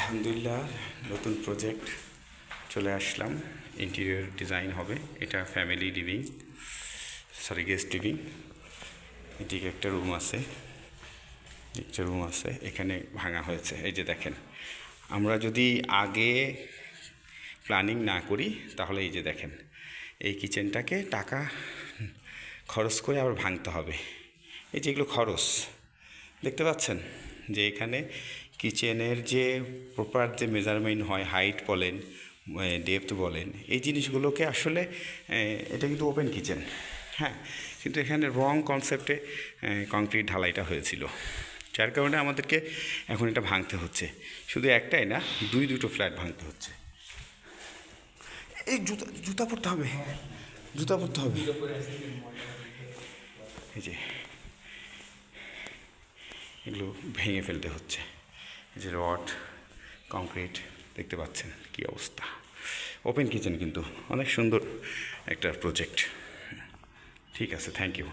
আলহামদুলিল্লাহ নতুন প্রজেক্ট চলে আসলাম। ইন্টেরিয়র ডিজাইন হবে। এটা ফ্যামিলি লিভিং, গেস্ট লিভিং। এদিকে একটা রুম আছে, এখানে ভাঙা হয়েছে। এই যে দেখেন, আমরা যদি আগে প্ল্যানিং না করি তাহলে এই যে দেখেন, এই কিচেনটাকে টাকা খরচ করে আবার ভাঙতে হবে। এই যেগুলো খরচ দেখতে পাচ্ছেন, যে এখানে কিচেনের যে প্রপার যে মেজারমেন্ট হয়, হাইট বলেন, ডেপথ বলেন, এই জিনিসগুলোকে আসলে এটা কিন্তু ওপেন কিচেন, হ্যাঁ, কিন্তু এখানে রং কনসেপ্টে কংক্রিট ঢালাইটা হয়েছিল, যার কারণে আমাদেরকে এখন এটা ভাঙতে হচ্ছে। শুধু একটাই না, দুটো ফ্ল্যাট ভাঙতে হচ্ছে। এই জুতা পরতে হবে, এই যে এগুলো ভেঙে ফেলতে হচ্ছে। এই যে রড, কংক্রিট দেখতে পাচ্ছেন কী অবস্থা। ওপেন কিচেন কিন্তু অনেক সুন্দর একটা প্রজেক্ট। ঠিক আছে, থ্যাংক ইউ।